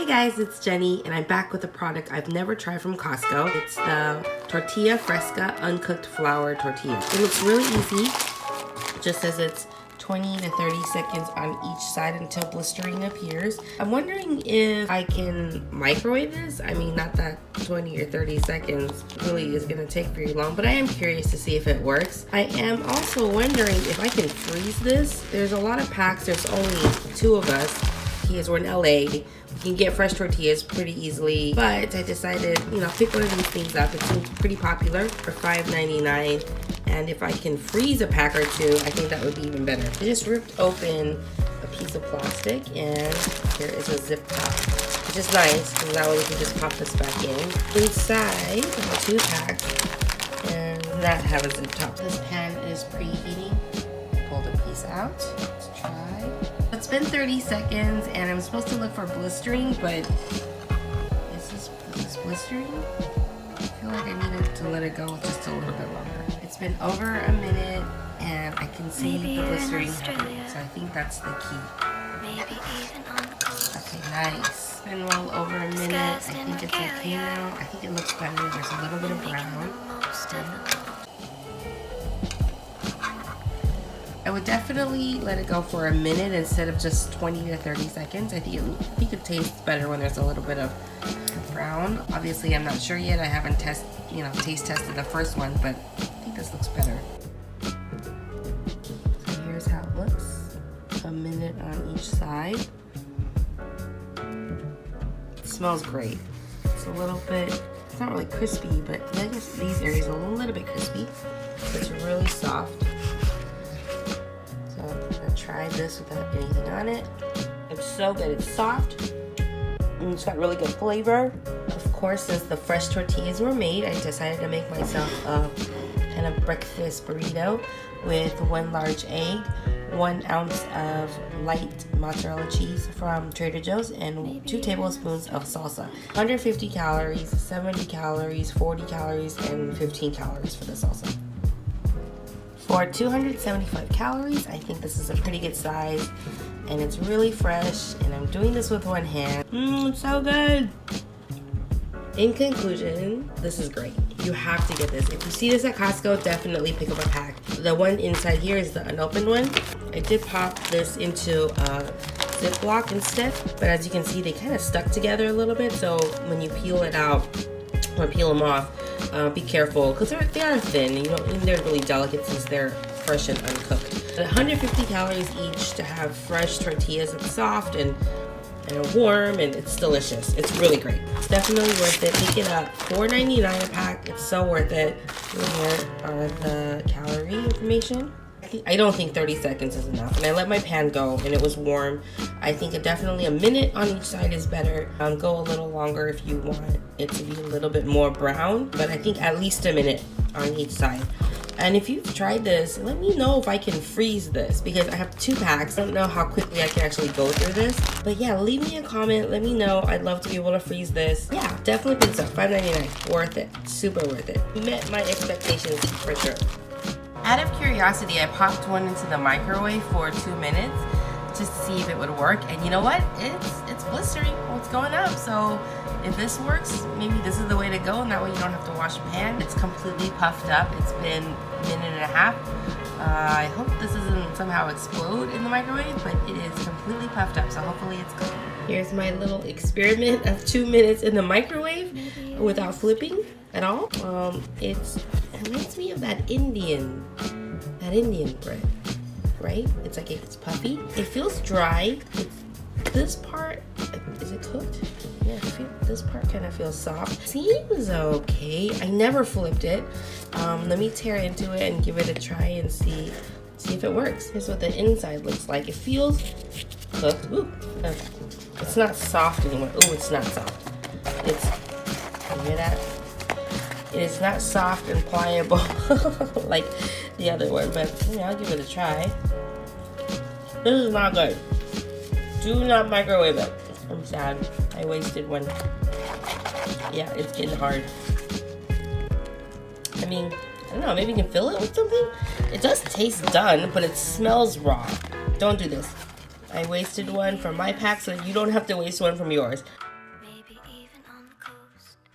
guys, it's Jenny and I'm back with a product I've never tried from Costco. It's the Tortilla Fresca Uncooked Flour Tortilla. It looks really easy. It just says it's 20 to 30 seconds on each side until blistering appears. I'm wondering if I can microwave this. I mean, not that 20 or 30 seconds really is gonna take very long, but I am curious to see if it works. I am also wondering if I can freeze this. There's a lot of packs, there's only 2 of us. Because we're in LA, you can get fresh tortillas pretty easily, but I decided, pick one of these things up. It seems pretty popular for $5.99, and if I can freeze a pack or 2, I think that would be even better. I just ripped open a piece of plastic, and here is a zip top, which is nice, because that way you can just pop this back in. Inside, I have 2 packs, and not have a zip top. This pan is preheating. Pull the piece out. Let's try. It's been 30 seconds and I'm supposed to look for blistering, but is this blistering? I feel like I needed to let it go just a little bit longer. It's been over a minute and I can see the blistering happening, so I think that's the key. Maybe even on the coast. Okay, nice. It's been well over a minute. I think it's okay now. I think it looks better. There's a little bit of brown. I would definitely let it go for a minute instead of just 20 to 30 seconds. I think it tastes better when there's a little bit of brown. Obviously, I'm not sure yet. I haven't taste tested the first one, but I think this looks better. So here's how it looks. A minute on each side. It smells great. It's a little bit, it's not really crispy, but I guess these areas are a little bit crispy. It's really soft. Try this without anything on it. It's so good. It's soft and it's got really good flavor. Of course, since the fresh tortillas were made, I decided to make myself a kind of breakfast burrito with 1 large egg, 1 ounce of light mozzarella cheese from Trader Joe's, and 2 tablespoons of salsa. 150 calories, 70 calories, 40 calories, and 15 calories for the salsa. For 275 calories, I think this is a pretty good size, and it's really fresh, and I'm doing this with 1 hand. It's so good! In conclusion, this is great. You have to get this. If you see this at Costco, definitely pick up a pack. The one inside here is the unopened one. I did pop this into a Ziploc instead, but as you can see, they kind of stuck together a little bit, so when you peel it out, or peel them off, be careful because they are thin. And they're really delicate since they're fresh and uncooked. But 150 calories each to have fresh tortillas. It's soft and warm, and it's delicious. It's really great. It's definitely worth it. Pick it up. $4.99 a pack. It's so worth it. Here are the calorie information. I don't think 30 seconds is enough, and I let my pan go and it was warm. I think definitely a minute on each side is better. Go a little longer if you want it to be a little bit more brown, but I think at least a minute on each side. And if you've tried this, let me know if I can freeze this, because I have 2 packs. I don't know how quickly I can actually go through this, but yeah, leave me a comment, let me know. I'd love to be able to freeze this. Yeah, definitely pick this up. $5.99, worth it, super worth it. Met my expectations for sure. Out of curiosity, I popped one into the microwave for 2 minutes just to see if it would work, and you know what? It's blistering. It's going up. So if this works, maybe this is the way to go, and that way you don't have to wash a pan. It's completely puffed up. It's been a minute and a half. I hope this doesn't somehow explode in the microwave, but it is completely puffed up, so hopefully it's good. Here's my little experiment of 2 minutes in the microwave without flipping at all. It reminds me of that Indian bread, right? It's like it's puffy. It feels dry. This part, is it cooked? Yeah, this part kind of feels soft. Seems okay. I never flipped it. Let me tear into it and give it a try and see if it works. Here's what the inside looks like. It feels cooked. Ooh, it's not soft anymore. Ooh, it's not soft. You hear that? It is not soft and pliable like the other one, but I'll give it a try. This is not good. Do not microwave it. I'm sad. I wasted one. Yeah, it's getting hard. I mean, I don't know, maybe you can fill it with something? It does taste done, but it smells raw. Don't do this. I wasted one from my pack, so you don't have to waste one from yours. even on the coast.